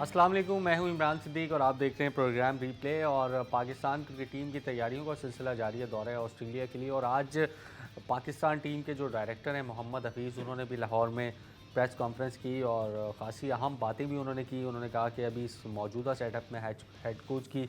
अस्सलाम वालेकुम, मैं हूं इमरान सिद्दीक और आप देख रहे हैं प्रोग्राम रीप्ले। और पाकिस्तान क्रिकेट टीम की तैयारियों का सिलसिला जारी है दौरे ऑस्ट्रेलिया के लिए। और आज पाकिस्तान टीम के जो डायरेक्टर हैं मोहम्मद हफीज़, उन्होंने भी लाहौर में प्रेस कॉन्फ्रेंस की और ख़ासी अहम बातें भी उन्होंने की। उन्होंने कहा कि अभी इस मौजूदा सेटअप में हेड कोच की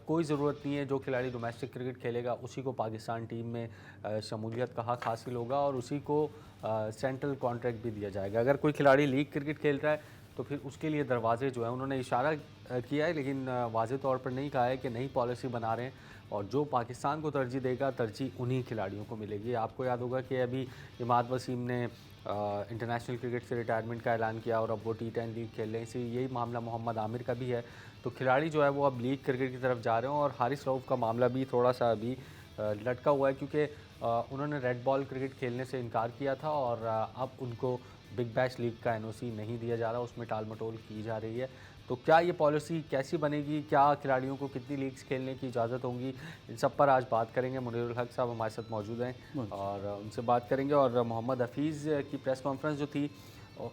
कोई ज़रूरत नहीं है। जो खिलाड़ी डोमेस्टिक क्रिकेट खेलेगा उसी को पाकिस्तान टीम में शमूलियत का हक़ हासिल होगा और उसी को सेंट्रल कॉन्ट्रैक्ट भी दिया जाएगा। अगर कोई खिलाड़ी लीग क्रिकेट खेल रहा है तो फिर उसके लिए दरवाजे जो है, उन्होंने इशारा किया है लेकिन वाज़ेह तौर पर नहीं कहा है कि नई पॉलिसी बना रहे हैं और जो पाकिस्तान को तरजीह देगा तरजीह उन्हीं खिलाड़ियों को मिलेगी। आपको याद होगा कि अभी इमाद वसीम ने इंटरनेशनल क्रिकेट से रिटायरमेंट का ऐलान किया और अब वो T10 लीग खेल रहे हैं। इसी यही मामला मोहम्मद आमिर का भी है। तो खिलाड़ी जो है वो अब लीग क्रिकेट की तरफ जा रहे हैं और हारिस रऊफ़ का मामला भी थोड़ा सा अभी लटका हुआ है क्योंकि उन्होंने रेड बॉल क्रिकेट खेलने से इनकार किया था और अब उनको बिग बैश लीग का NOC नहीं दिया जा रहा, उसमें टाल मटोल की जा रही है। तो क्या ये पॉलिसी कैसी बनेगी, क्या खिलाड़ियों को कितनी लीग्स खेलने की इजाज़त होगी, इन सब पर आज बात करेंगे। मुनीरुल हक साहब हमारे साथ मौजूद हैं और उनसे बात करेंगे। और मोहम्मद हफीज़ की प्रेस कॉन्फ्रेंस जो थी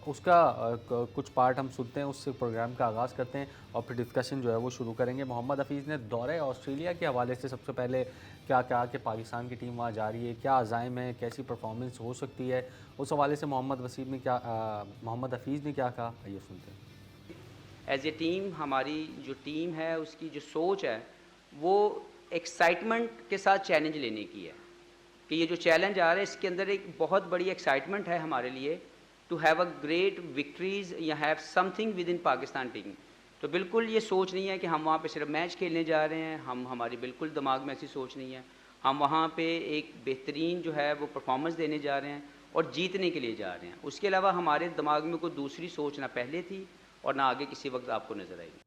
उसका कुछ पार्ट हम सुनते हैं, उससे प्रोग्राम का आगाज़ करते हैं और फिर डिस्कशन जो है वो शुरू करेंगे। मोहम्मद हफीज़ ने दौरे ऑस्ट्रेलिया के हवाले से सबसे पहले क्या कहा कि पाकिस्तान की टीम वहाँ जा रही है, क्या अज़ाइम है, कैसी परफॉर्मेंस हो सकती है, उस हवाले से मोहम्मद हफीज़ ने क्या कहा, आइए सुनते हैं। एज ए टीम हमारी जो टीम है उसकी जो सोच है वो एक्साइटमेंट के साथ चैलेंज लेने की है कि ये जो चैलेंज आ रहा है इसके अंदर एक बहुत बड़ी एक्साइटमेंट है हमारे लिए to have a great victories या have something within Pakistan team. तो बिल्कुल ये सोच नहीं है कि हम वहाँ पे सिर्फ मैच खेलने जा रहे हैं, हमारी बिल्कुल दिमाग में ऐसी सोच नहीं है। हम वहाँ पे एक बेहतरीन जो है वो परफॉर्मेंस देने जा रहे हैं और जीतने के लिए जा रहे हैं। उसके अलावा हमारे दिमाग में कोई दूसरी सोच ना पहले थी और ना आगे किसी वक्त आपको नज़र आएगी।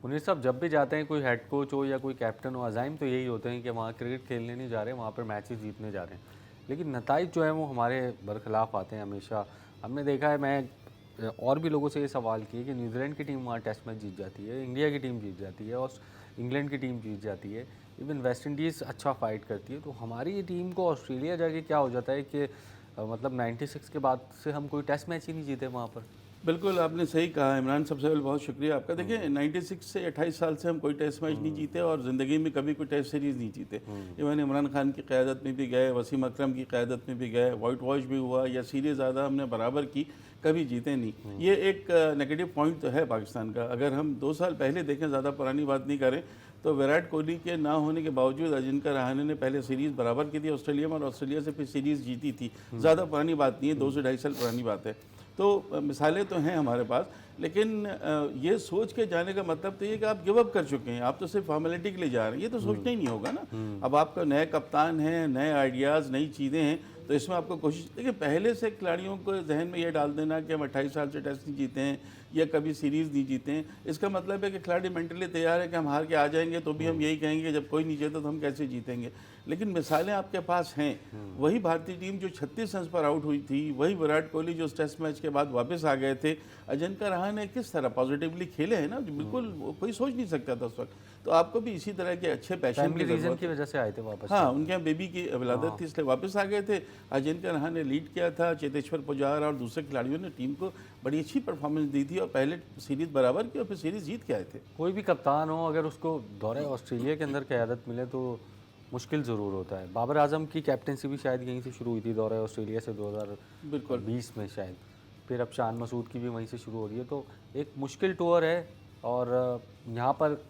मुनीर साहब, जब भी जाते हैं कोई हेड कोच हो या कोई कैप्टन हो, अज़ाइम तो यही होते हैं कि वहाँ क्रिकेट खेलने नहीं जा रहे, वहाँ पर मैचेस जीतने जा रहे हैं। लेकिन नताइज जो है वो हमारे बरखिलाफ़ आते हैं हमेशा। हमने देखा है, मैं और भी लोगों से ये सवाल किए कि न्यूजीलैंड की टीम वहाँ टेस्ट मैच जीत जाती है, इंडिया की टीम जीत जाती है और इंग्लैंड की टीम जीत जाती है, इवन वेस्ट इंडीज़ अच्छा फाइट करती है। तो हमारी ये टीम को ऑस्ट्रेलिया जाके क्या हो जाता है कि मतलब 96 के बाद से हम कोई टेस्ट मैच ही नहीं जीते वहाँ पर। बिल्कुल आपने सही कहा इमरान, सबसे पहले बहुत शुक्रिया आपका। देखिए 96 से 28 साल से हम कोई टेस्ट मैच नहीं जीते और ज़िंदगी में कभी कोई टेस्ट सीरीज़ नहीं जीते। इवन इमरान खान की क़यादत में भी गए, वसीम अकरम की क़यादत में भी गए, वाइट वॉश भी हुआ या सीरीज़ ज़्यादा हमने बराबर की, कभी जीते नहीं। ये एक नेगेटिव पॉइंट तो है पाकिस्तान का। अगर हम 2 साल पहले देखें, ज़्यादा पुरानी बात नहीं करें, तो विराट कोहली के ना होने के बावजूद अजिंक्य रहाणे ने पहले सीरीज़ बराबर की थी ऑस्ट्रेलिया में और ऑस्ट्रेलिया से फिर सीरीज़ जीती थी। ज़्यादा पुरानी बात नहीं है, 2 से ढाई साल पुरानी बात है। तो मिसालें तो हैं हमारे पास, लेकिन ये सोच के जाने का मतलब तो ये कि आप गिव अप कर चुके हैं, आप तो सिर्फ फॉर्मेलिटी के लिए जा रहे हैं। ये तो सोचना ही नहीं होगा ना। अब आपका नए कप्तान हैं, नए आइडियाज़, नई चीज़ें हैं, तो इसमें आपको कोशिश, देखिए पहले से खिलाड़ियों को जहन में ये डाल देना कि हम 28 साल से टेस्ट नहीं जीते हैं या कभी सीरीज़ नहीं जीते हैं, इसका मतलब है कि खिलाड़ी मेंटली तैयार है कि हम हार के आ जाएंगे तो भी हम यही कहेंगे जब कोई नहीं जीता तो हम कैसे जीतेंगे। लेकिन मिसालें आपके पास हैं। वही भारतीय टीम जो 36 रन पर आउट हुई थी, वही विराट कोहली जो टेस्ट मैच के बाद वापस आ गए थे, अजिंक्य रहाणे किस तरह पॉजिटिवली खेले हैं ना, जो बिल्कुल कोई सोच नहीं सकता था उस वक्त। तो आपको भी इसी तरह के अच्छे पैशन की रीज़न की वजह से आए थे वापस। हाँ, उनके यहाँ बेबी की विलादत थी इसलिए वापस आ गए थे। अजिंक्य रहाणे ने लीड किया था, चेतेश्वर पुजारा और दूसरे खिलाड़ियों ने टीम को बड़ी अच्छी परफॉर्मेंस दी थी और पहले सीरीज़ बराबर की और फिर सीरीज़ जीत के आए थे। कोई भी कप्तान हो, अगर उसको दौरे ऑस्ट्रेलिया के अंदर क़यादत मिले तो मुश्किल ज़रूर होता है। बाबर आजम की कैप्टनसी भी शायद यहीं से शुरू हुई थी दौरे ऑस्ट्रेलिया से 2020 में शायद, फिर अब शान मसूद की भी वहीं से शुरू हो रही है। तो एक मुश्किल टूर है और यहाँ पर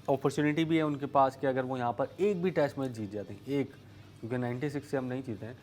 अपॉर्चुनिटी भी है उनके पास कि अगर वो यहाँ पर एक भी टेस्ट मैच जीत जाते हैं, एक, क्योंकि 96 से हम नहीं जीते हैं,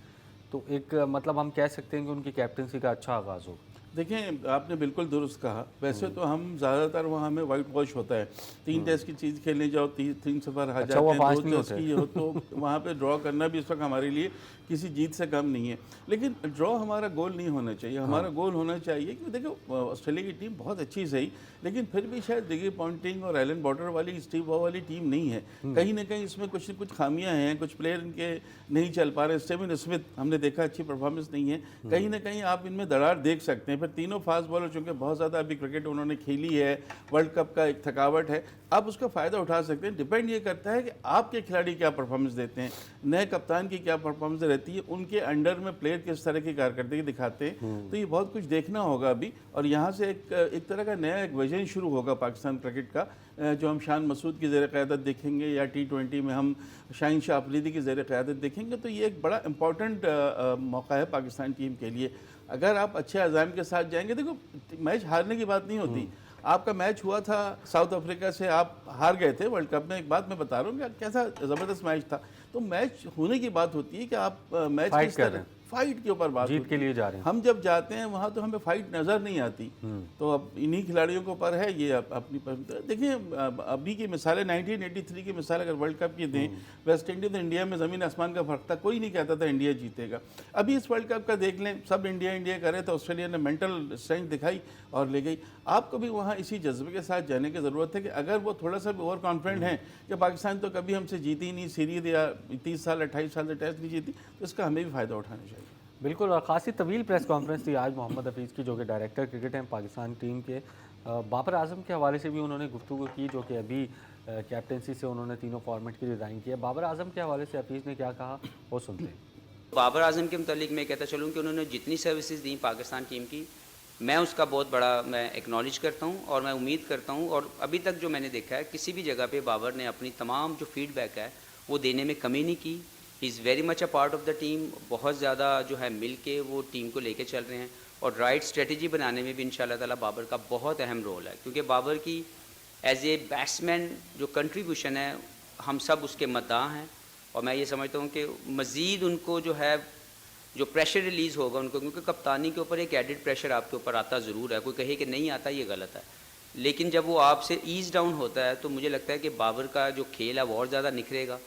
तो एक मतलब हम कह सकते हैं कि उनकी कैप्टनसी का अच्छा आगाज़ हो। देखें, आपने बिल्कुल दुरुस्त कहा। वैसे तो हम ज़्यादातर वहाँ हमें वाइट वॉश होता है, 3 टेस्ट की चीज़ खेलने जाओ, 3 सफ़र हार जाते हैं, 2 टेस्ट की हो तो वहाँ पे ड्रॉ करना भी इस वक्त हमारे लिए किसी जीत से कम नहीं है। लेकिन ड्रॉ हमारा गोल नहीं होना चाहिए। हमारा गोल होना चाहिए कि देखो ऑस्ट्रेलिया की टीम बहुत अच्छी सही, लेकिन फिर भी शायद डिगी पॉन्टिंग और एलन बॉर्डर वाली, स्टीव वॉ वाली टीम नहीं है। कहीं ना कहीं इसमें कुछ न कुछ खामियां हैं, कुछ प्लेयर इनके नहीं चल पा रहे। स्टीवन स्मिथ हमने देखा अच्छी परफॉर्मेंस नहीं है, कहीं ना कहीं आप इनमें दरार देख सकते हैं। फिर तीनों फास्ट बॉलर चूँकि बहुत ज़्यादा अभी क्रिकेट उन्होंने खेली है, वर्ल्ड कप का एक थकावट है, आप उसका फ़ायदा उठा सकते हैं। डिपेंड ये करता है कि आपके खिलाड़ी क्या परफॉर्मेंस देते हैं, नए कप्तान की क्या परफॉर्मेंस रहती रहती है, उनके अंडर में प्लेयर किस तरह की कारकर्दगी दिखाते हैं, तो ये बहुत कुछ देखना होगा अभी। और यहाँ से एक तरह का नया एक विजन शुरू होगा पाकिस्तान क्रिकेट का, जो हम शान मसूद की ज़ेर क़यादत देखेंगे या T20 में हम शाहीन शाह अफरीदी की ज़ेर क़यादत देखेंगे, तो ये एक बड़ा इम्पॉर्टेंट मौका है पाकिस्तान टीम के लिए। अगर आप अच्छे अज़ाइम के साथ जाएंगे, देखो मैच हारने की बात नहीं होती। आपका मैच हुआ था साउथ अफ्रीका से, आप हार गए थे वर्ल्ड कप में, एक बात मैं बता रहा हूँ कि कैसा ज़बरदस्त मैच था। तो मैच होने की बात होती है कि आप मैच किस तरह फाइट के ऊपर बात जीत के लिए जा रहे हैं। हम जब जाते हैं वहाँ तो हमें फाइट नज़र नहीं आती। तो अब इन्हीं खिलाड़ियों के ऊपर है ये अपनी देखिए अभी की मिसालें 1983 की मिसाल अगर वर्ल्ड कप की दें, वेस्ट इंडीज इंडिया में ज़मीन आसमान का फ़र्क था, कोई नहीं कहता था इंडिया जीतेगा। अभी इस वर्ल्ड कप का देख लें, सब इंडिया इंडिया करे तो ऑस्ट्रेलिया ने मेंटल स्ट्रेंथ दिखाई और ले गई। आपको भी वहाँ इसी जज्बे के साथ जाने की ज़रूरत है कि अगर वो थोड़ा सा भी ओवर कॉन्फिडेंट है कि पाकिस्तान तो कभी हमसे जीती ही नहीं सीरीज, या 30 साल 28 साल से टेस्ट नहीं जीती, तो इसका हमें भी फ़ायदा उठाना चाहिए। बिल्कुल, और खासी तवील प्रेस कॉन्फ्रेंस थी आज मोहम्मद हफीज़ की, जो कि डायरेक्टर क्रिकेट हैं पाकिस्तान टीम के। बाबर आजम के हवाले से भी उन्होंने गुफ्तगू की, जो कि अभी कैप्टनसी से उन्होंने तीनों फॉर्मेट की रिज़ाइन किया। बाबर आजम के हवाले से हफीज़ ने क्या कहा वो सुनते हैं। बाबर आजम के मुतालिक मैं कहता चलूँ कि उन्होंने जितनी सर्विसेज दी पाकिस्तान टीम की, मैं उसका बहुत बड़ा मैं एक्नॉलेज करता हूँ और मैं उम्मीद करता हूँ, और अभी तक जो मैंने देखा है किसी भी जगह पे बाबर ने अपनी तमाम जो फीडबैक है वो देने में कमी नहीं की। He is very much a part of the team, बहुत ज़्यादा जो है मिल के वो टीम को लेके चल रहे हैं, और राइट स्ट्रेटजी बनाने में भी इंशाल्लाह ताला बाबर का बहुत अहम रोल है, क्योंकि बाबर की एज ए बैट्समैन जो कंट्रीब्यूशन है हम सब उसके मद्दाह हैं। और मैं ये समझता हूँ कि मज़ीद उनको जो है जो प्रेशर रिलीज़ होगा उनको, क्योंकि कप्तानी के ऊपर एक एडिड प्रेशर आपके ऊपर आता ज़रूर है, कोई कहे कि नहीं आता ये गलत है, लेकिन जब वो आपसे ईज डाउन होता है तो मुझे लगता है कि बाबर का जो खेल है वो और ज़्यादा निखरेगा,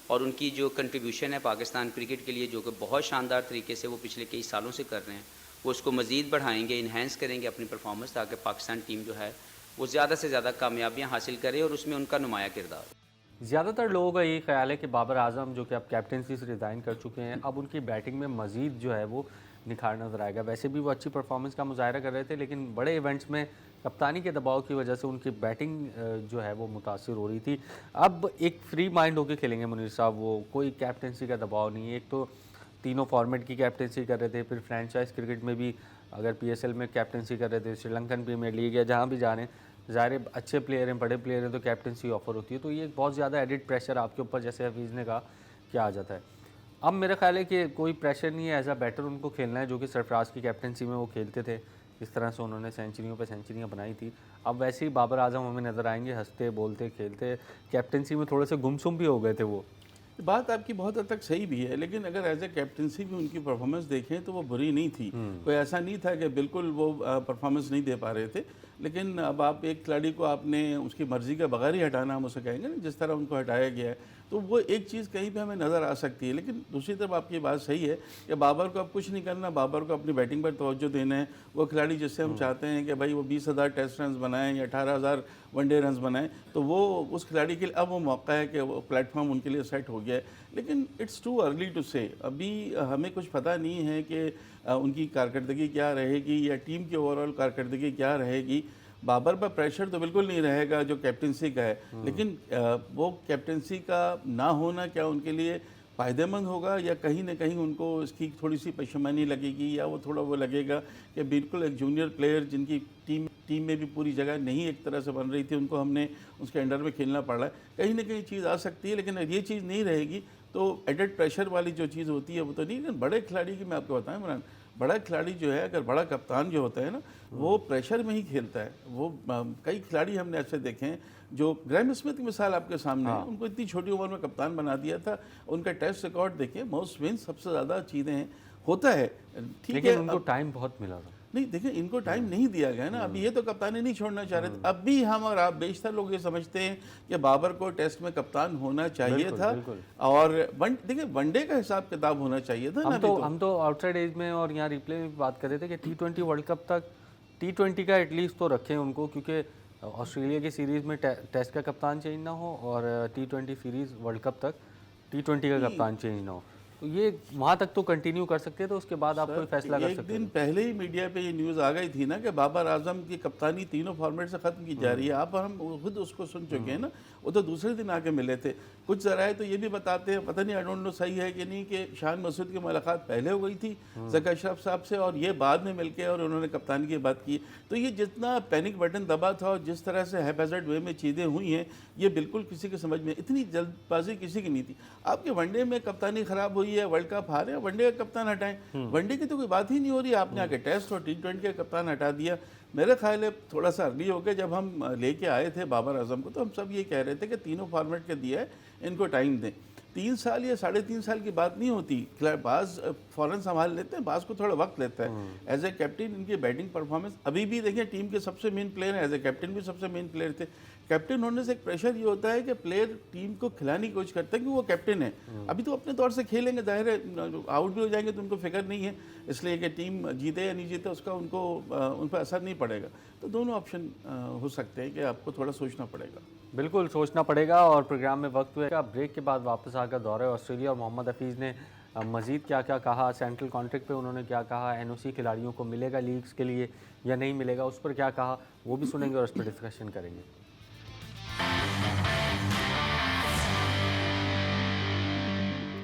और उनकी जो कंट्रीब्यूशन है पाकिस्तान क्रिकेट के लिए जो कि बहुत शानदार तरीके से वो पिछले कई सालों से कर रहे हैं, वो उसको मज़ीद बढ़ाएंगे, इन्हेंस करेंगे अपनी परफॉर्मेंस, ताकि पाकिस्तान टीम जो है वो ज़्यादा से ज़्यादा कामयाबियाँ हासिल करे और उसमें उनका नुमाया किरदार। ज़्यादातर लोगों का यही ख्याल है कि बाबर आजम जो कि अब कैप्टनसी से रिज़ाइन कर चुके हैं, अब उनकी बैटिंग में मज़ीद जो है वो निखार नज़र आएगा। वैसे भी वो अच्छी परफॉर्मेंस का मुजाहरा कर रहे थे, लेकिन बड़े इवेंट्स में कप्तानी के दबाव की वजह से उनकी बैटिंग जो है वो मुतासिर हो रही थी। अब एक फ्री माइंड होकर खेलेंगे मुनीर साहब, वो कोई कैप्टनसी का दबाव नहीं है। एक तो तीनों फॉर्मेट की कैप्टनसी कर रहे थे, फिर फ्रेंचाइज क्रिकेट में भी अगर PSL में कैप्टनसी कर रहे थे, श्रीलंकन प्रीमियर लीग या जहाँ भी जा रहे हैं, ज़ाहिर अच्छे प्लेयर हैं, बड़े प्लेयर हैं, तो कैप्टनसी ऑफर होती है, तो ये बहुत ज़्यादा एडिड प्रेशर आपके ऊपर, जैसे हफीज़ ने कहा, क्या आ जाता है। अब मेरा ख्याल है कि कोई प्रेशर नहीं है, एज अ बैटर उनको खेलना है, जो कि सरफराज की कैप्टनसी में वो खेलते थे, इस तरह से उन्होंने सेंचुरियों पे सेंचुरियाँ बनाई थी। अब वैसे ही बाबर आजम हमें नज़र आएंगे, हंसते बोलते खेलते, कैप्टनसी में थोड़े से गुमसुम भी हो गए थे वो। बात आपकी बहुत हद तक सही भी है, लेकिन अगर एज ए कैप्टनसी भी उनकी परफॉर्मेंस देखें तो वो बुरी नहीं थी। कोई ऐसा नहीं था कि बिल्कुल वो परफॉर्मेंस नहीं दे पा रहे थे, लेकिन अब आप एक खिलाड़ी को आपने उसकी मर्ज़ी के बगैर ही हटाना, हम उसे कहेंगे ना, जिस तरह उनको हटाया गया है, तो वो एक चीज़ कहीं पे हमें नज़र आ सकती है। लेकिन दूसरी तरफ आपकी बात सही है कि बाबर को अब कुछ नहीं करना, बाबर को अपनी बैटिंग पर तवज्जो देना है। वो खिलाड़ी जिससे हम चाहते हैं कि भाई वो 20,000 टेस्ट रन बनाएं या 18,000 वनडे रन बनाएं, तो वो उस खिलाड़ी के लिए अब वो मौका है कि वो प्लेटफॉर्म उनके लिए सेट हो गया है। लेकिन इट्स टू अर्ली टू से, अभी हमें कुछ पता नहीं है कि उनकी कारकर्दगी क्या रहेगी या टीम की ओवरऑल कारकर्दगी क्या रहेगी। बाबर पर प्रेशर तो बिल्कुल नहीं रहेगा जो कैप्टनसी का है, लेकिन वो कैप्टनसी का ना होना क्या उनके लिए फ़ायदेमंद होगा, या कहीं ना कहीं उनको इसकी थोड़ी सी पशेमानी लगेगी, या वो थोड़ा वो लगेगा कि बिल्कुल एक जूनियर प्लेयर जिनकी टीम में भी पूरी जगह नहीं एक तरह से बन रही थी, उनको हमने उसके अंडर में खेलना पड़ रहा है, कहीं ना कहीं चीज़ आ सकती है। लेकिन ये चीज़ नहीं रहेगी तो एडेड प्रेशर वाली जो चीज़ होती है वो तो नहीं। लेकिन बड़े खिलाड़ी की मैं आपको बताऊं इमरान, बड़ा खिलाड़ी जो है, अगर बड़ा कप्तान जो होता है ना, वो प्रेशर में ही खेलता है। वो कई खिलाड़ी हमने ऐसे देखे हैं, जो ग्रैम स्मिथ की मिसाल आपके सामने है, उनको इतनी छोटी उम्र में कप्तान बना दिया था। उनका टेस्ट रिकॉर्ड देखें, मोस्ट विन, सबसे ज़्यादा चीज़ें हैं, होता है, ठीक है। उनको टाइम बहुत मिला था। नहीं देखिए, इनको टाइम नहीं दिया गया ना। अभी ये तो कप्तानी नहीं छोड़ना चाह रहे थे। अब भी हम और आप बेशतर लोग ये समझते हैं कि बाबर को टेस्ट में कप्तान होना चाहिए था, और देखिए वनडे का हिसाब किताब होना चाहिए था। हम तो आउटसाइड एज में और यहाँ रिप्ले में बात कर रहे थे कि T20 वर्ल्ड कप तक T20 का एटलीस्ट तो रखें उनको, क्योंकि ऑस्ट्रेलिया की सीरीज़ में टेस्ट का कप्तान चेंज ना हो, और T20 सीरीज़ वर्ल्ड कप तक T20 का कप्तान चेंज ना हो। तो ये वहाँ तक तो कंटिन्यू कर सकते हैं, तो उसके बाद आप कोई फैसला कर एक सकते दिन हैं। पहले ही मीडिया पे ये न्यूज़ आ गई थी ना कि बाबर आजम की कप्तानी तीनों फॉर्मेट से ख़त्म की जा रही है। आप और हम खुद उसको सुन चुके हैं ना। वो तो दूसरे दिन आके मिले थे। कुछ ज़राए तो ये भी बताते हैं, पता नहीं आई डोंट नो सही है कि नहीं, कि शान मसूद की मुलाकात पहले हो गई थी ज़का अशरफ साहब से और ये बाद में मिलके और उन्होंने कप्तानी की बात की। तो ये जितना पैनिक बटन दबा था और जिस तरह से हैपहैज़र्ड वे में चीज़ें हुई हैं, ये बिल्कुल किसी के समझ में, इतनी जल्दबाजी किसी की नहीं थी। आपके वनडे में कप्तानी ख़राब हुई है, वर्ल्ड कप हारे, वनडे का कप्तान हटाएं। वनडे की तो कोई बात ही नहीं हो रही। आपने आके टेस्ट और T20 का कप्तान हटा दिया। मेरा ख्याल है थोड़ा सा अर्ली हो गया। जब हम लेके आए थे बाबर आजम को तो हम सब ये कह रहे थे कि तीनों फॉर्मेट के दिया है, इनको टाइम दें। 3 साल या 3.5 साल की बात नहीं होती। बाज फ़ौरन संभाल लेते हैं, बाज को थोड़ा वक्त लेता है। एज ए कैप्टन इनकी बैटिंग परफॉर्मेंस अभी भी देखें, टीम के सबसे मेन प्लेयर हैं, एज ए कैप्टन भी सबसे मेन प्लेयर थे। कैप्टन होने से एक प्रेशर ये होता है कि प्लेयर टीम को खिलाने की कोशिश करते हैं कि वो कैप्टन है। अभी तो अपने तौर से खेलेंगे, जाहिर है आउट भी हो जाएंगे तो उनको फिक्र नहीं है, इसलिए कि टीम जीते या नहीं जीते उसका उनको उन पर असर नहीं पड़ेगा। तो दोनों ऑप्शन हो सकते हैं कि आपको थोड़ा सोचना पड़ेगा। बिल्कुल सोचना पड़ेगा। और प्रोग्राम में वक्त हुआ ब्रेक के बाद वापस आकर दौरे ऑस्ट्रेलिया और मोहम्मद हफीज़ ने मज़ीद क्या क्या कहा, सेंट्रल कॉन्ट्रैक्ट पे उन्होंने क्या कहा, एनओसी खिलाड़ियों को मिलेगा लीग्स के लिए या नहीं मिलेगा, उस पर क्या कहा, वो भी सुनेंगे और उस पर डिस्कशन करेंगे।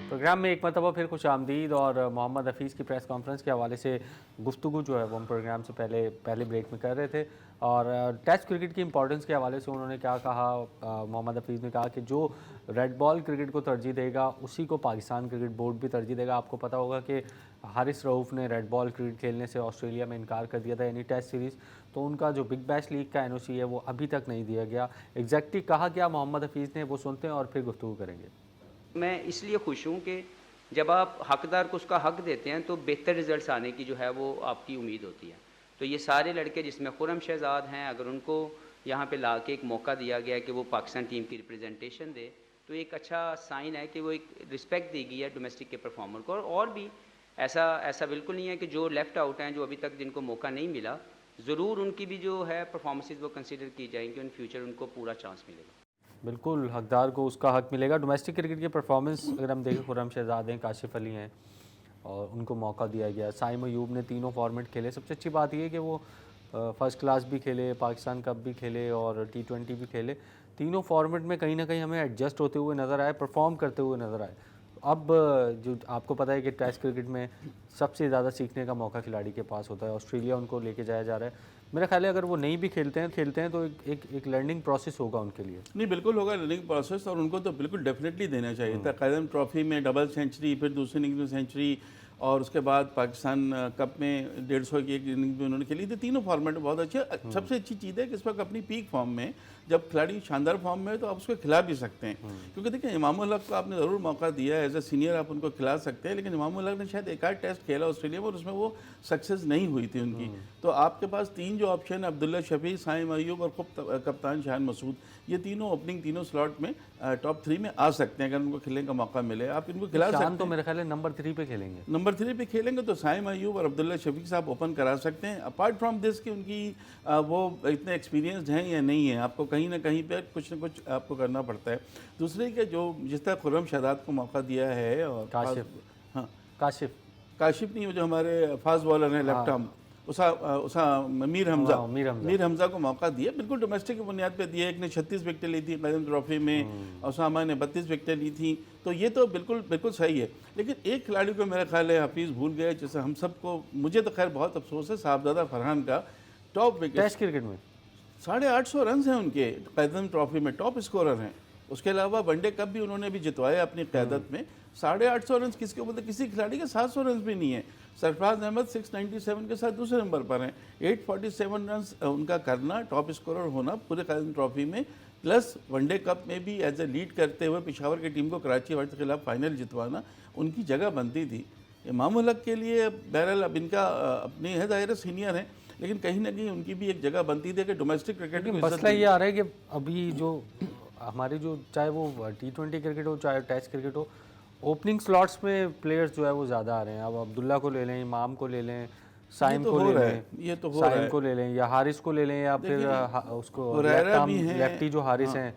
प्रोग्राम में एक मरतबा फिर खुश आमदीद। और मोहम्मद हफीज़ की प्रेस कॉन्फ्रेंस के हवाले से गुफ्तगू जो है वो हम प्रोग्राम से पहले ब्रेक में कर रहे थे। और टेस्ट क्रिकेट की इंपॉर्टेंस के हवाले से उन्होंने क्या कहा, मोहम्मद हफीज़ ने कहा कि जो रेड बॉल क्रिकेट को तरजीह देगा उसी को पाकिस्तान क्रिकेट बोर्ड भी तरजीह देगा। आपको पता होगा कि हारिस रऊफ़ ने रेड बॉल क्रिकेट खेलने से ऑस्ट्रेलिया में इनकार कर दिया था, यानी टेस्ट सीरीज़। तो उनका जो बिग बैश लीग का एनओसी है वो अभी तक नहीं दिया गया। एग्जैक्टली कहा क्या मोहम्मद हफीज़ ने, वो सुनते हैं और फिर गुफ्तगू करेंगे। मैं इसलिए खुश हूँ कि जब आप हकदार को उसका हक देते हैं तो बेहतर रिजल्ट्स आने की जो है वो आपकी उम्मीद होती है। तो ये सारे लड़के जिसमें खुरम शहजाद हैं, अगर उनको यहाँ पे ला के एक मौका दिया गया कि वो पाकिस्तान टीम की रिप्रेजेंटेशन दे, तो एक अच्छा साइन है कि वो एक रिस्पेक्ट दी गई है डोमेस्टिक के परफॉर्मर को। और भी ऐसा बिल्कुल नहीं है कि जो लेफ़्ट आउट हैं, जो अभी तक जिनको मौका नहीं मिला, ज़रूर उनकी भी जो है परफॉर्मेंसेज वो कंसिडर की जाएंगी, इन फ्यूचर उनको पूरा चांस मिलेगा। बिल्कुल हकदार को उसका हक मिलेगा। डोमेस्टिक क्रिकेट की परफॉर्मेंस अगर हम देखें, खुर्रम शहजाद हैं, काशिफ अली हैं और उनको मौका दिया गया। साइम अयूब ने तीनों फॉर्मेट खेले। सबसे अच्छी बात यह है कि वो फ़र्स्ट क्लास भी खेले, पाकिस्तान कप भी खेले और T20 भी खेले। तीनों फॉर्मेट में कहीं ना कहीं हमें एडजस्ट होते हुए नज़र आए, परफॉर्म करते हुए नज़र आए। अब जो आपको पता है कि टेस्ट क्रिकेट में सबसे ज़्यादा सीखने का मौका खिलाड़ी के पास होता है। ऑस्ट्रेलिया उनको लेके जाया जा रहा है। मेरा ख्याल है अगर वो नहीं भी खेलते हैं तो एक लर्निंग प्रोसेस होगा उनके लिए। नहीं, बिल्कुल होगा लर्निंग प्रोसेस, और उनको तो बिल्कुल डेफिनेटली देना चाहिए था। कायदम ट्रॉफी में डबल सेंचुरी, फिर दूसरी इनिंग्स में सेंचुरी, और उसके बाद पाकिस्तान कप में 150 की एक इनिंग भी उन्होंने खेली थी। तीनों फॉर्मेट बहुत अच्छे। सबसे अच्छी चीज़ है कि इस वक्त अपनी पीक फॉर्म में, जब खिलाड़ी शानदार फॉर्म में है तो आप उसको खिला भी सकते हैं। क्योंकि देखिए, इमामुल हक को आपने ज़रूर मौका दिया है, एज ए सीनियर आप उनको खिला सकते हैं, लेकिन इमामुल हक ने शायद एक आध टेस्ट खेला ऑस्ट्रेलिया में और उसमें वो सक्सेस नहीं हुई थी उनकी। तो आपके पास 3 जो ऑप्शन है, अब्दुल्ला शफी, साइम अयूब और खुद कप्तान शान मसूद, ये तीनों ओपनिंग तीनों स्लॉट में टॉप 3 में आ सकते हैं अगर उनको खेलने का मौका मिले। आप इनको खिला सकते हैं। तो मेरे ख्याल है नंबर 3 पे खेलेंगे। नंबर 3 पे खेलेंगे तो साइम अयूब और अब्दुल्ला शफीक साहब ओपन करा सकते हैं। अपार्ट फ्रॉम दिस कि उनकी वो इतने एक्सपीरियंस्ड हैं या नहीं है, आपको कहीं ना कहीं पे कुछ ना कुछ आपको करना पड़ता है। दूसरे के जो जिस तरह खुर्रम शहजाद को मौका दिया है, और काशिफ नहीं, वो जो हमारे फास्ट बॉलर हैं लेफ्ट आर्म, मीर हमजा को मौका दिया, बिल्कुल डोमेस्टिक की बुनियाद पे दिया। एक ने 36 विकेटें ली थी कायदम ट्रॉफी में, उसामा ने 32 विकेटें ली थी। तो ये तो बिल्कुल सही है। लेकिन एक खिलाड़ी को मेरा ख्याल है हफीज़ भूल गए, जैसे हम सबको, मुझे तो खैर बहुत अफसोस है, साहबजादा फरहान का टॉप विकेट टेस्ट क्रिकेट में 850 रन हैं उनके, कायदम ट्रॉफी में टॉप स्कोरर हैं। उसके अलावा वनडे कप भी उन्होंने भी जितवाया अपनी क़यादत में। 850 रन किसके ऊपर, किसी खिलाड़ी के 700 रन भी नहीं है। सरफराज अहमद 697 के साथ दूसरे नंबर पर हैं। 847 रन उनका करना, टॉप स्कोरर होना पूरे कायदम ट्रॉफी में, प्लस वनडे कप में भी एज ए लीड करते हुए पिशावर की टीम को कराची वाइट के खिलाफ फाइनल जितवाना उनकी जगह बनती थी। इमामुल हक के लिए बहरहाल अब इनका अपनी है, ज़ाहिर सीनियर है, लेकिन कहीं ना कहीं उनकी भी एक जगह बनती थी कि डोमेस्टिक क्रिकेट में। मसला ये आ रहा है कि अभी जो हमारी जो, चाहे वो T20 क्रिकेट हो चाहे टेस्ट क्रिकेट हो, ओपनिंग स्लॉट्स में प्लेयर्स जो है वो ज़्यादा आ रहे हैं। अब अब्दुल्ला को ले लें, इमाम को ले लें, साइम को ले लें, ये तो हो रहा है, साइम को ले लें, या हारिस को ले लें, या फिर उसको लेफ्टी जो हारिस हैं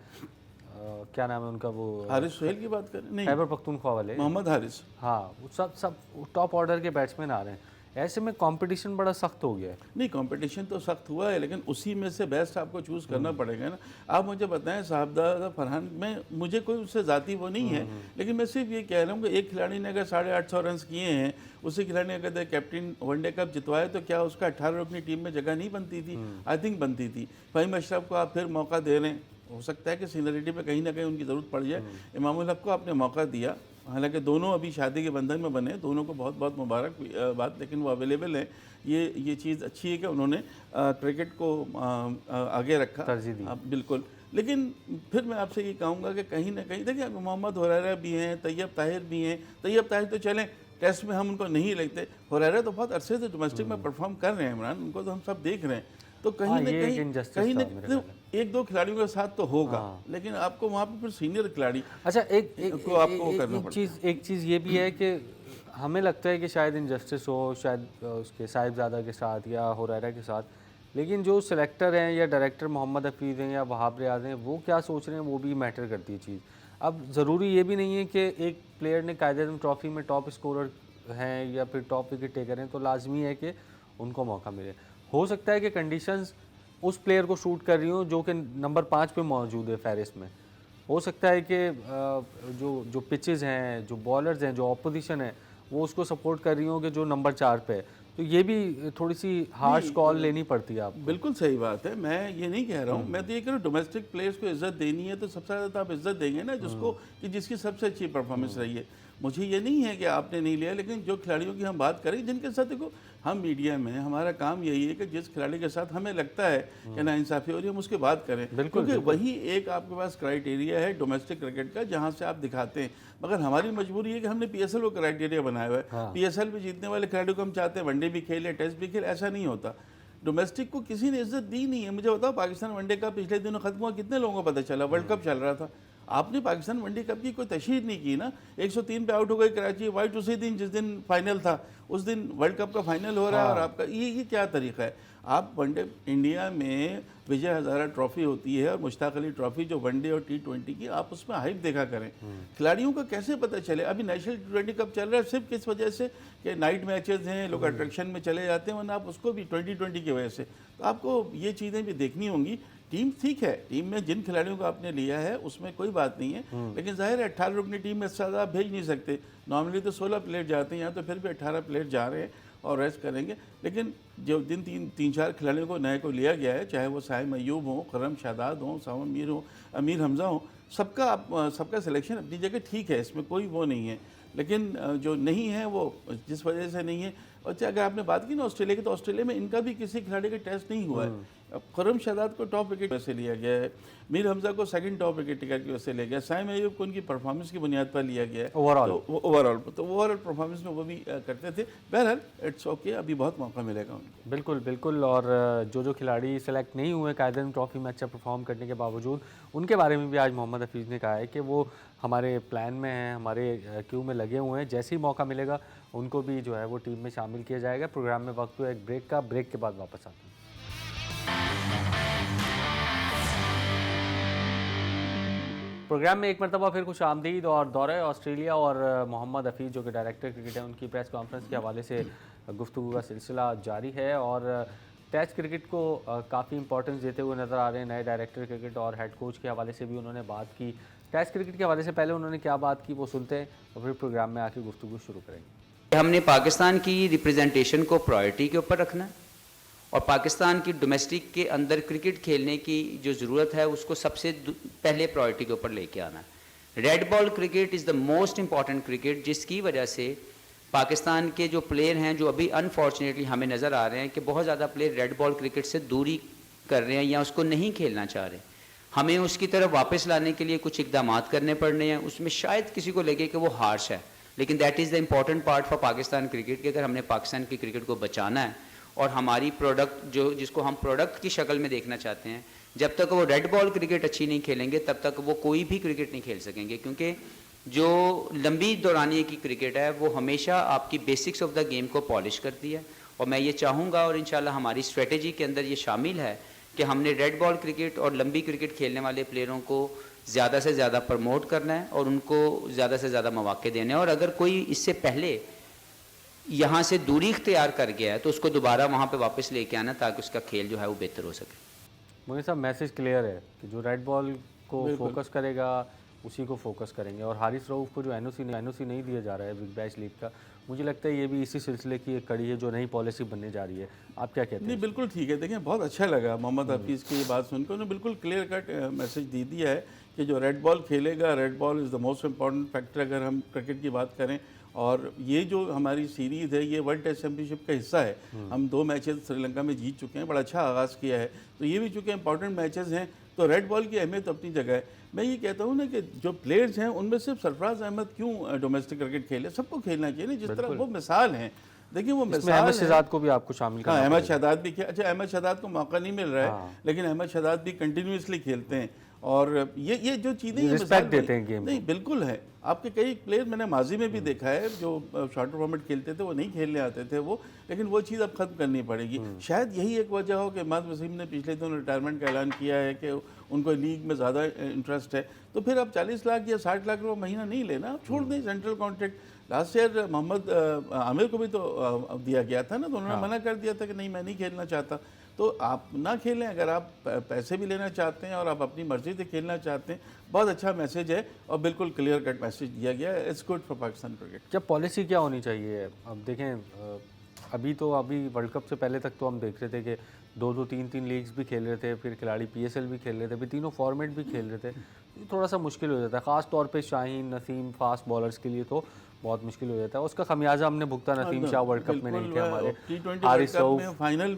क्या नाम है उनका, वो हारिस सोहेल की बात करें, नहीं, खैबर पख्तूनख्वा वाले, मोहम्मद हारिस। हाँ, वो सब टॉप ऑर्डर के बैट्समैन आ रहे हैं। ऐसे में कंपटीशन बड़ा सख्त हो गया है। नहीं, कंपटीशन तो सख्त हुआ है, लेकिन उसी में से बेस्ट आपको चूज़ करना पड़ेगा ना। आप मुझे बताएं, साहबजादा फरहान में मुझे कोई उससे ज़ाती वो नहीं है, लेकिन मैं सिर्फ ये कह रहा हूँ कि एक खिलाड़ी ने अगर 850 रन किए हैं, उसी खिलाड़ी ने अगर कैप्टन वनडे कप जितवाए, तो क्या उसका 18 रुकनी टीम में जगह नहीं बनती थी? आई थिंक बनती थी। फ़हीम अशरफ को आप फिर मौका दे रहे हैं, हो सकता है कि सीनियरिटी पे कहीं ना कहीं उनकी ज़रूरत पड़ जाए। इमामुल हक को आपने मौका दिया, हालांकि दोनों अभी शादी के बंधन में बने, दोनों को बहुत बहुत मुबारक बात, लेकिन वो अवेलेबल है। ये चीज़ अच्छी है कि उन्होंने क्रिकेट को आगे रखा, तरजीह दी। बिल्कुल। लेकिन फिर मैं आपसे ये कहूँगा कि कहीं ना कहीं देखिए, मोहम्मद हुरैरा भी हैं, तैयब ताहिर भी हैं। तैयब ताहिर तो चलें, टेस्ट में हम उनको नहीं लगते, हुरैरा तो बहुत अरसे से डोमेस्टिक में परफॉर्म कर रहे हैं इमरान, उनको तो हम सब देख रहे हैं। तो कहीं ना कहीं एक दो खिलाड़ियों के साथ तो होगा, लेकिन आपको वहाँ पे फिर सीनियर खिलाड़ी अच्छा एक चीज़ ये भी है कि हमें लगता है कि शायद इनजस्टिस हो, शायद उसके साहिबजादा के साथ या हुरैरा के साथ, लेकिन जो सिलेक्टर हैं या डायरेक्टर मोहम्मद हफीज़ हैं या वहाब रियाज हैं, वो क्या सोच रहे हैं वो भी मैटर करती है चीज़। अब ज़रूरी ये भी नहीं है कि एक प्लेयर ने कायदे ट्रॉफी में टॉप स्कोरर हैं या फिर टॉप विकेट टेकर हैं तो लाजमी है कि उनको मौका मिले। हो सकता है कि कंडीशंस उस प्लेयर को शूट कर रही हो जो कि नंबर 5 पे मौजूद है फहरिस्त में। हो सकता है कि जो पिचेस हैं, जो बॉलर्स हैं, जो ऑपोजिशन है, वो उसको सपोर्ट कर रही हो कि जो नंबर 4 पे है। तो ये भी थोड़ी सी हार्श कॉल लेनी पड़ती है आपको। बिल्कुल सही बात है, मैं ये नहीं कह रहा हूँ, मैं तो ये कह रहा हूँ डोमेस्टिक प्लेयर्स को इज्जत देनी है तो सबसे ज़्यादा तो आप इज्जत देंगे ना जिसको, कि जिसकी सबसे अच्छी परफॉर्मेंस रही है। मुझे ये नहीं है कि आपने नहीं लिया, लेकिन जो खिलाड़ियों की हम बात करें जिनके साथ, देखो हम मीडिया में हमारा काम यही है कि जिस खिलाड़ी के साथ हमें लगता है कि नाइंसाफ़ी हो रही है हम उसकी बात करें, क्योंकि वही एक आपके पास क्राइटेरिया है डोमेस्टिक क्रिकेट का जहाँ से आप दिखाते हैं। मगर हमारी मजबूरी है कि हमने PSL को क्राइटेरिया बनाया हुआ है। PSL में जीतने वाले खिलाड़ियों को हम चाहते हैं वनडे भी खेले, टेस्ट भी खेले, ऐसा नहीं होता। डोमेस्टिक को किसी ने इज्जत दी नहीं है। मुझे बताओ, पाकिस्तान वनडे का पिछले दिनों खत्म हुआ, कितने लोगों को पता चला? वर्ल्ड कप चल रहा था, आपने पाकिस्तान वनडे कप की कोई तशहीर नहीं की ना। 103 पे आउट हो गई कराची वाइट, उसी दिन जिस दिन फाइनल था उस दिन वर्ल्ड कप का फाइनल हो रहा है। और आपका ये क्या तरीका है? आप वनडे, इंडिया में विजय हज़ारा ट्रॉफी होती है और मुश्ताक अली ट्रॉफी जो वनडे और T20 की, आप उसमें हाइप देखा करें। खिलाड़ियों को कैसे पता चले? अभी नेशनल T20 कप चल रहा है सिर्फ किस वजह से कि नाइट मैचेस हैं, लोग अट्रैक्शन में चले जाते हैं, वरना आप उसको भी 2020 की वजह से। तो आपको ये चीज़ें भी देखनी होंगी। टीम ठीक है, टीम में जिन खिलाड़ियों को आपने लिया है उसमें कोई बात नहीं है, लेकिन जाहिर है 18 रुकनी टीम में ज़्यादा आप भेज नहीं सकते। नॉर्मली तो 16 प्लेयर जाते हैं, यहाँ तो फिर भी 18 प्लेयर जा रहे हैं और रेस्ट करेंगे। लेकिन जो दिन तीन चार खिलाड़ियों को नए को लिया गया है, चाहे वो साहिब अयूब हो, खरम शादाद हो, सावन मीर हो, अमीर हमज़ा हो, सबका सिलेक्शन अपनी जगह ठीक है, इसमें कोई वो नहीं है। लेकिन जो नहीं है वो जिस वजह से नहीं है। और अगर आपने बात की ना ऑस्ट्रेलिया की, तो ऑस्ट्रेलिया में इनका भी किसी खिलाड़ी का टेस्ट नहीं हुआ है। अब खरम शादाद को टॉप विकेट वजह से लिया गया है, मीर हमज़ा को सेकंड टॉप विकेट टेकर की वजह से लिया गया, साइम अयूब को उनकी परफॉर्मेंस की बुनियाद पर लिया गया है। ओवरऑल परफॉर्मेंस में वो भी करते थे। बहरहाल इट्स ओके, अभी बहुत मौका मिलेगा उनको। बिल्कुल। और जो खिलाड़ी सेलेक्ट नहीं हुए कायदे ट्रॉफी में अच्छा परफॉर्म करने के बावजूद, उनके बारे में भी आज मोहम्मद हफीज़ ने कहा है कि वो हमारे प्लान में हैं, हमारे क्यू में लगे हुए हैं। जैसे ही मौका मिलेगा उनको भी जो है वो टीम में शामिल किया जाएगा। प्रोग्राम में वक्त हुआ एक ब्रेक का, ब्रेक के बाद वापस आते हैं। प्रोग्राम में एक मरतबा फिर खुश आमदीद। और दौरे ऑस्ट्रेलिया और मोहम्मद हफीज़ जो कि डायरेक्टर क्रिकेट है, उनकी प्रेस कॉन्फ्रेंस के हवाले से गुफ्तगू का सिलसिला जारी है। और टेस्ट क्रिकेट को काफ़ी इंपॉर्टेंस देते हुए नज़र आ रहे हैं नए डायरेक्टर क्रिकेट, और हेड कोच के हवाले से भी उन्होंने बात की। टेस्ट क्रिकेट के हवाले से पहले उन्होंने क्या बात की वो सुनते हैं और फिर प्रोग्राम में आके गुफ्तगू शुरू करेंगे। हमने पाकिस्तान की रिप्रेजेंटेशन को प्रायोरिटी के ऊपर रखना है और पाकिस्तान की डोमेस्टिक के अंदर क्रिकेट खेलने की जो ज़रूरत है उसको सबसे पहले प्रायोरिटी के ऊपर लेके आना है। Red ball cricket is the most important cricket, जिसकी वजह से पाकिस्तान के जो प्लेयर हैं, जो अभी अनफॉर्चुनेटली हमें नज़र आ रहे हैं कि बहुत ज़्यादा प्लेयर रेड बॉल क्रिकेट से दूरी कर रहे हैं या उसको नहीं खेलना चाह रहे। हमें उसकी तरफ वापस लाने के लिए कुछ इकदाम करने पड़ने हैं। उसमें शायद किसी को लगे कि वो हार्श है, लेकिन that is the important part for Pakistan cricket कि अगर हमने पाकिस्तान की क्रिकेट को बचाना है और हमारी प्रोडक्ट जिसको हम प्रोडक्ट की शक्ल में देखना चाहते हैं, जब तक वो रेड बॉल क्रिकेट अच्छी नहीं खेलेंगे तब तक वो कोई भी क्रिकेट नहीं खेल सकेंगे। क्योंकि जो लंबी दौरानिए की क्रिकेट है वो हमेशा आपकी बेसिक्स ऑफ द गेम को पॉलिश करती है। और मैं ये चाहूँगा और इंशाल्लाह हमारी स्ट्रेटेजी के अंदर ये शामिल है कि हमने रेड बॉल क्रिकेट और लंबी क्रिकेट खेलने वाले प्लेयरों को ज़्यादा से ज़्यादा प्रमोट करना है और उनको ज़्यादा से ज़्यादा मौके देने हैं। और अगर कोई इससे पहले यहाँ से दूरी इख्तियार कर गया है तो उसको दोबारा वहाँ पे वापस लेके आना ताकि उसका खेल जो है वो बेहतर हो सके। मुझे साहब मैसेज क्लियर है कि जो रेड बॉल को फोकस करेगा उसी को फोकस करेंगे, और हारिस रऊफ को जो एनओसी नहीं दिया जा रहा है बिग बैश लीग का, मुझे लगता है ये भी इसी सिलसिले की एक कड़ी है जो नई पॉलिसी बनने जा रही है। आप क्या कहते हैं? नहीं, बिल्कुल ठीक है। देखिए, बहुत अच्छा लगा मोहम्मद हफीज़ की ये बात सुनकर। उन्होंने बिल्कुल क्लियर कट मैसेज दे दिया है कि जो रेड बॉल खेलेगा, red ball is the most important factor अगर हम क्रिकेट की बात करें। और ये जो हमारी सीरीज़ है ये वर्ल्ड टेस्ट चैम्पियनशिप का हिस्सा है। हम 2 मैचेस श्रीलंका में जीत चुके हैं, बड़ा अच्छा आगाज़ किया है, तो ये भी चूँकि इंपॉर्टेंट मैचेस हैं तो रेड बॉल की अहमियत अपनी जगह है। मैं ये कहता हूँ ना कि जो प्लेयर्स हैं उनमें सिर्फ सरफराज अहमद क्यों डोमेस्टिक क्रिकेट खेले, सबको खेलना चाहिए ना, जिस तरह वो मिसाल हैं। देखिए, वो मिसाल अहमद शहजाद को भी आपको शामिल करना अहमद शहजाद भी अच्छा, अहमद शहजाद को मौका नहीं मिल रहा है, लेकिन अहमद शहजाद भी कंटिन्यूसली खेलते हैं। और ये जो चीज़ें रिस्पेक्ट देते हैं गेम नहीं, बिल्कुल है। आपके कई प्लेयर मैंने माजी में भी देखा है जो शॉर्टर फॉर्मेट खेलते थे, वो नहीं खेलने आते थे वो, लेकिन वो चीज़ अब ख़त्म करनी पड़ेगी। शायद यही एक वजह हो कि इमाद वसीम ने पिछले दिनों रिटायरमेंट का ऐलान किया है कि उनको लीग में ज़्यादा इंटरेस्ट है, तो फिर अब 40 लाख या 60 लाख रुपये महीना नहीं लेना, आप छोड़ दें central contract. Last year Mohammad Aamir को भी तो दिया गया था ना, तो उन्होंने मना कर दिया था कि नहीं, मैं नहीं खेलना चाहता। तो आप ना खेलें, अगर आप पैसे भी लेना चाहते हैं और आप अपनी मर्ज़ी से खेलना चाहते हैं। बहुत अच्छा मैसेज है और बिल्कुल क्लियर कट मैसेज दिया गया है। It's good for Pakistan cricket. क्या पॉलिसी क्या होनी चाहिए? अब देखें, अभी वर्ल्ड कप से पहले तक तो हम देख रहे थे कि 2-2, 3-3 लीग्स भी खेल रहे थे, फिर खिलाड़ी पीएसएल भी खेल रहे थे, फिर तीनों फॉर्मेट भी खेल रहे थे। ये थोड़ा सा मुश्किल हो जाता है, ख़ास तौर पे शाहीन, नसीम, फास्ट बॉलर्स के लिए तो बहुत मुश्किल हो जाता है। उसका खमियाजा हमने भुगता। नसीम शाह वर्ल्ड कप में नहीं थे हमारे, हारिस रऊफ फाइनल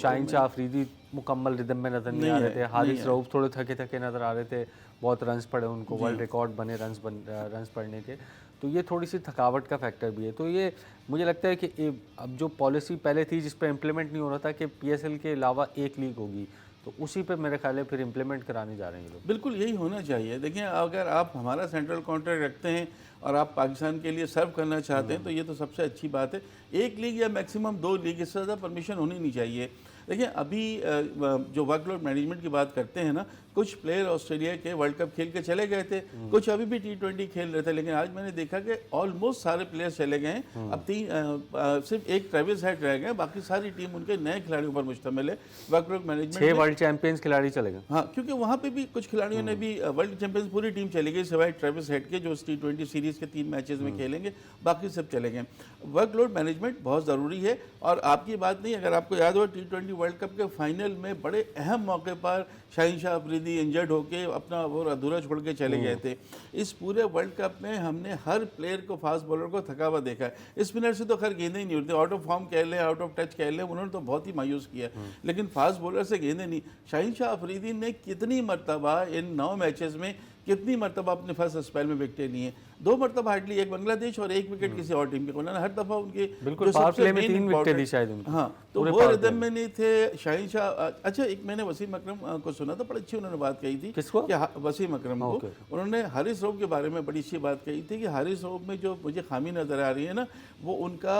शाहीन शाह अफरीदी मुकम्मल रिदम में नज़र नहीं आ रहे थे, हारिस रऊफ थोड़े थके थके नज़र आ रहे थे, बहुत रन्स पड़े उनको, वर्ल्ड रिकॉर्ड बने रन्स पड़ने के, तो ये थोड़ी सी थकावट का फैक्टर भी है। तो ये मुझे लगता है कि अब जो पॉलिसी पहले थी जिस पर इम्प्लीमेंट नहीं हो रहा था कि पीएसएल के अलावा एक लीग होगी, तो उसी पे मेरे ख्याल है फिर इम्प्लीमेंट कराने जा रहे हैं लोग। बिल्कुल यही होना चाहिए। देखिए, अगर आप हमारा सेंट्रल कॉन्ट्रैक्ट रखते हैं और आप पाकिस्तान के लिए सर्व करना चाहते हैं तो ये तो सबसे अच्छी बात है। एक लीग या मैक्सिमम 2 लीग, इससे ज़्यादा परमिशन होनी नहीं चाहिए। देखिए, अभी जो वर्कलोड मैनेजमेंट की बात करते हैं ना, कुछ प्लेयर ऑस्ट्रेलिया के वर्ल्ड कप खेल के चले गए थे, कुछ अभी भी T20 खेल रहे थे, लेकिन आज मैंने देखा कि ऑलमोस्ट सारे प्लेयर्स चले गए हैं। अब सिर्फ एक ट्रेविस हेड रह गए, बाकी सारी टीम उनके नए खिलाड़ियों पर मुश्तमिल है। वर्कलोड मैनेजमेंट 6 वर्ल्ड चैंपियंस खिलाड़ी चले गए। हाँ, क्योंकि वहाँ पे भी कुछ खिलाड़ियों ने भी वर्ल्ड चैंपियंस पूरी टीम चली गई सिवाय ट्रेविस हेड के, जो T20 सीरीज़ के 3 मैचेस में खेलेंगे, बाकी सब चले गए। वर्कलोड मैनेजमेंट बहुत ज़रूरी है। और आपकी बात नहीं, अगर आपको याद हो T20 वर्ल्ड कप के फाइनल में बड़े अहम मौके पर शाहीन शाह अफरीदी इंजर्ड होके अपना वो अधूरा छोड़ के चले गए थे। इस पूरे वर्ल्ड कप में हमने हर प्लेयर को, फास्ट बॉलर को थका हुआ देखा है। स्पिनर से तो खैर गेंदें ही नहीं उड़ती, आउट ऑफ फॉर्म कह लें, आउट ऑफ टच कह लें, उन्होंने तो बहुत ही मायूस किया, लेकिन फास्ट बॉलर से गेंदें नहीं। शाहीन शाह अफरीदी ने कितनी मरतबा इन 9 मैचेस में कितनी मरतबा अपने फर्स्ट स्पेल में विकेटें ली हैं? 2 मरतबा हार्डली, एक बांग्लादेश और 1 विकेट किसी और टीम के। उन्होंने हर दफ़ा उनके बिल्कुल पावर प्ले में 3 विकेटें दी शायद उनकी। हाँ, तो वो रिदम में नहीं थे शाहीन शाह। अच्छा, एक मैंने वसीम अकरम को सुना था, बड़ी अच्छी उन्होंने बात कही थी। किसको? कि वसीम अकरम को। उन्होंने हारिस रऊफ के बारे में बड़ी अच्छी बात कही थी कि हारिस रऊफ में जो मुझे खामी नज़र आ रही है ना, वो उनका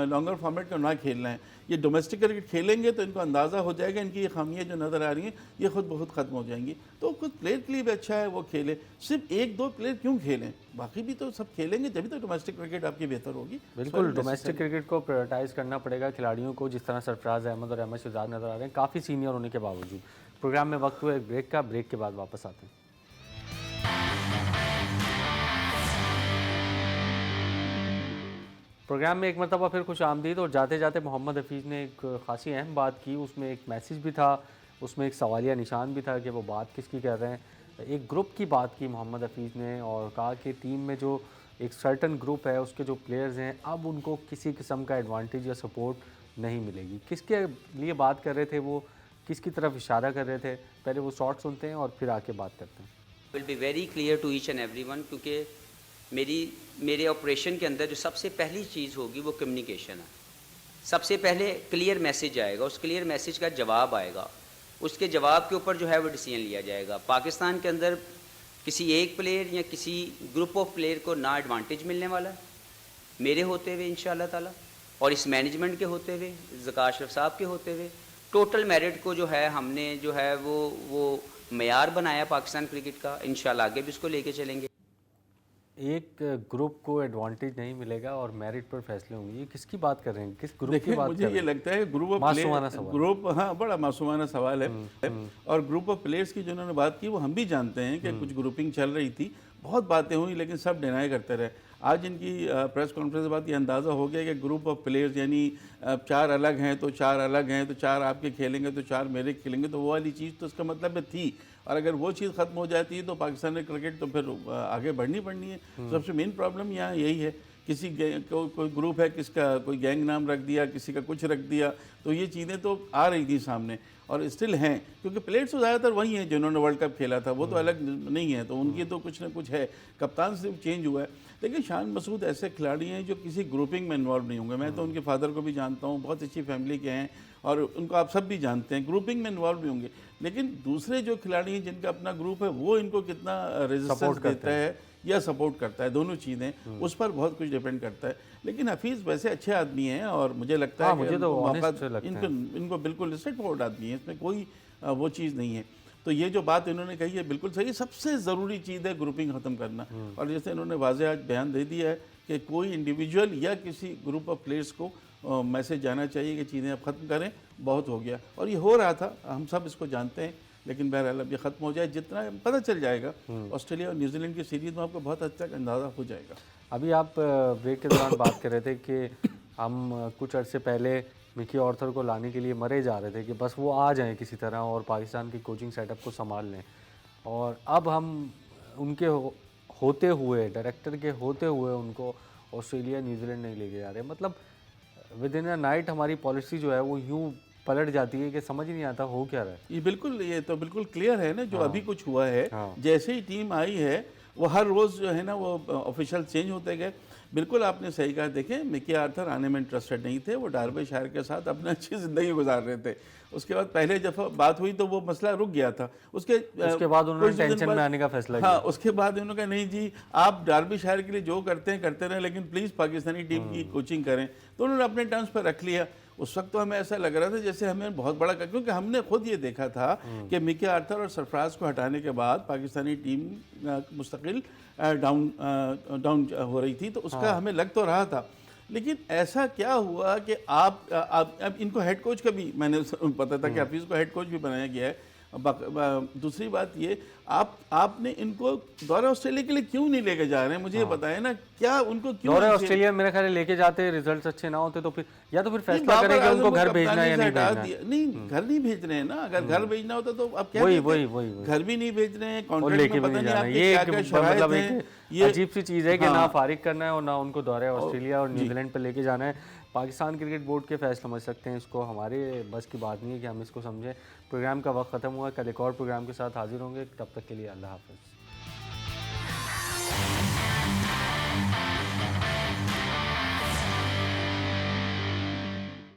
लॉन्गर फॉर्मेट का ना खेलना है। ये डोमेस्टिक क्रिकेट खेलेंगे तो इनको अंदाज़ा हो जाएगा इनकी ये खामियाँ जो नज़र आ रही हैं ये खुद बहुत ख़त्म हो जाएंगी। तो खुद प्लेयर के लिए भी अच्छा है वो खेले, सिर्फ 1-2 प्लेयर क्यों खेलें, बाकी भी तो सब खेलेंगे, तभी तो डोमेस्टिक क्रिकेट आपकी बेहतर होगी। बिल्कुल, डोमेस्टिक क्रिकेट को प्रायोरिटाइज करना पड़ेगा खिलाड़ियों को, जिस तरह सरफराज अहमद और अहमद शहजाद नज़र आ रहे हैं, काफ़ी सीनियर होने के बावजूद। प्रोग्राम में वक्त हुआ एक ब्रेक का, ब्रेक के बाद वापस आते हैं। प्रोग्राम में एक मरतबा फिर खुश आमदीद। और जाते जाते मोहम्मद हफीज़ ने एक ख़ासी अहम बात की, उसमें एक मैसेज भी था, उसमें एक सवालिया निशान भी था कि वो बात किसकी कर रहे हैं। एक ग्रुप की बात की मोहम्मद हफीज़ ने और कहा कि टीम में जो एक सर्टन ग्रुप है उसके जो प्लेयर्स हैं अब उनको किसी किस्म का एडवांटेज या सपोर्ट नहीं मिलेगी। किसके लिए बात कर रहे थे वो, किसकी तरफ इशारा कर रहे थे? पहले वो शॉर्ट सुनते हैं और फिर आके बात करते हैं। Will be very clear to each and everyone, क्योंकि मेरे ऑपरेशन के अंदर जो सबसे पहली चीज़ होगी वो कम्युनिकेशन है। सबसे पहले क्लियर मैसेज आएगा, उस क्लियर मैसेज का जवाब आएगा, उसके जवाब के ऊपर जो है वो डिसीजन लिया जाएगा। पाकिस्तान के अंदर किसी एक प्लेयर या किसी ग्रुप ऑफ प्लेयर को ना एडवांटेज मिलने वाला है, मेरे होते हुए इंशाल्लाह ताला, और इस मैनेजमेंट के होते हुए, ज़का अशरफ साहब के होते हुए, टोटल मेरिट को जो है हमने जो है वो मेयार बनाया पाकिस्तान क्रिकेट का, इंशाल्लाह आगे भी इसको लेके चलेंगे। एक ग्रुप को एडवांटेज नहीं मिलेगा और मेरिट पर फैसले होंगे, ये किसकी बात कर रहे हैं, किस ग्रुप की देखिए बात मुझे कर ये रहे हैं? लगता है ग्रुप ऑफ मासूमाना प्लेयर, सवाल। ग्रुप, हाँ बड़ा मासूमाना सवाल है। और ग्रुप ऑफ प्लेयर्स की जो उन्होंने बात की वो हम भी जानते हैं कि कुछ ग्रुपिंग चल रही थी, बहुत बातें हुई, लेकिन सब डिनाई करते रहे। आज इनकी प्रेस कॉन्फ्रेंस के बाद ये अंदाज़ा हो गया कि ग्रुप ऑफ प्लेयर्स यानी 4 अलग हैं तो 4 अलग हैं, तो 4 आपके खेलेंगे तो 4 मेरे खेलेंगे, तो वो वाली चीज़ तो इसका मतलब है थी। और अगर वो चीज़ ख़त्म हो जाती है तो पाकिस्तानी क्रिकेट तो फिर आगे बढ़नी पड़नी है। सबसे मेन प्रॉब्लम यहाँ यही है, किसी कोई ग्रुप है, किसका कोई गैंग नाम रख दिया, किसी का कुछ रख दिया, तो ये चीज़ें तो आ रही थी सामने और स्टिल हैं, क्योंकि प्लेयर्स तो ज़्यादातर वही हैं जिन्होंने वर्ल्ड कप खेला था, वो तो अलग नहीं है, तो उनकी तो कुछ ना कुछ है। कप्तान सिर्फ चेंज हुआ है, लेकिन शान मसूद ऐसे खिलाड़ी हैं जो किसी ग्रुपिंग में इन्वॉल्व नहीं होंगे। मैं तो उनके फादर को भी जानता हूँ, बहुत अच्छी फैमिली के हैं और उनको आप सब भी जानते हैं, ग्रुपिंग में इन्वॉल्व नहीं होंगे। लेकिन दूसरे जो खिलाड़ी हैं जिनका अपना ग्रुप है, वो इनको कितना रेजिस्टेंस देता है या सपोर्ट करता है, दोनों चीज़ें उस पर बहुत कुछ डिपेंड करता है। लेकिन हफीज़ वैसे अच्छे आदमी हैं और मुझे लगता है मुझे तो इनको बिल्कुल स्ट्रेट फॉरवर्ड आदमी है, इसमें कोई वो चीज़ नहीं है। तो ये जो बात इन्होंने कही है बिल्कुल सही, सबसे ज़रूरी चीज़ है ग्रुपिंग ख़त्म करना। और जैसे इन्होंने वाज़े आज बयान दे दिया है कि कोई इंडिविजुअल या किसी ग्रुप ऑफ प्लेयर्स को मैसेज जाना चाहिए कि चीज़ें अब ख़त्म करें, बहुत हो गया। और ये हो रहा था, हम सब इसको जानते हैं, लेकिन बहरहाल अब ये ख़त्म हो जाए, जितना पता चल जाएगा ऑस्ट्रेलिया और न्यूजीलैंड की सीरीज़ में आपको बहुत हद तक अंदाज़ा हो जाएगा। अभी आप ब्रेक के दौरान बात कर रहे थे कि हम कुछ अर्से पहले मिकी ऑर्थर को लाने के लिए मरे जा रहे थे कि बस वो आ जाएं किसी तरह और पाकिस्तान की कोचिंग सेटअप को संभाल लें, और अब हम उनके होते हुए, डायरेक्टर के होते हुए उनको ऑस्ट्रेलिया न्यूजीलैंड नहीं लेके जा रहे। मतलब विद इन अ नाइट हमारी पॉलिसी जो है वो यूँ पलट जाती है कि समझ ही नहीं आता हो क्या रहा है। ये तो बिल्कुल क्लियर है ना, जो अभी कुछ हुआ है। जैसे ही टीम आई है वो हर रोज़ जो है ना वो ऑफिशियल चेंज होते गए। बिल्कुल आपने सही कहा। देखें, मिकी आर्थर आने में इंटरेस्टेड नहीं थे, वो डार्बीशायर के साथ अपनी अच्छी ज़िंदगी गुजार रहे थे। उसके बाद पहले जब बात हुई तो वो मसला रुक गया था। उसके बाद उन्होंने टेंशन में आने का फैसला किया। हाँ, उसके बाद उन्होंने कहा नहीं जी, आप डार्बीशायर के लिए जो करते हैं करते रहें, लेकिन प्लीज़ पाकिस्तानी टीम की कोचिंग करें। तो उन्होंने अपने टर्म्स पर रख लिया। उस वक्त तो हमें ऐसा लग रहा था जैसे हमें बहुत बड़ा, क्योंकि हमने खुद ये देखा था कि मिकी आर्थर और सरफराज को हटाने के बाद पाकिस्तानी टीम मुस्तकिल डाउन हो रही थी, तो उसका हमें लग तो रहा था। लेकिन ऐसा क्या हुआ कि आप अब इनको हेड कोच का भी मैंने पता था कि हफीज़ को हेड कोच भी बनाया गया है। दूसरी बात ये, आपने इनको दौरे ऑस्ट्रेलिया के लिए क्यों नहीं लेके जा रहे हैं, मुझे ये बताएं ना, क्या उनको क्यों दौरे ऑस्ट्रेलिया मेरे ख्याल लेके जाते, रिजल्ट्स अच्छे ना होते तो फिर या तो फिर फैसला करें कि उनको घर भेजना है या नहीं भेजना। नहीं, घर नहीं भेज रहे हैं ना। अगर घर भेजना होता तो अब क्या, वही घर भी नहीं भेज रहे हैं, कॉन्ट्रैक्ट में पता नहीं आपके ये क्या शराइत हैं। ये अजीब सी चीज़ है कि ना फारिग करना है और ना उनको दौरे ऑस्ट्रेलिया और न्यूजीलैंड पर लेके जाना है। पाकिस्तान क्रिकेट बोर्ड के फैसले समझ सकते हैं इसको, हमारे बस की बात नहीं है कि हम इसको समझें। प्रोग्राम का वक्त ख़त्म हुआ है, कल एक और प्रोग्राम के साथ हाजिर होंगे, तब तक के लिए अल्लाह हाफ़िज़।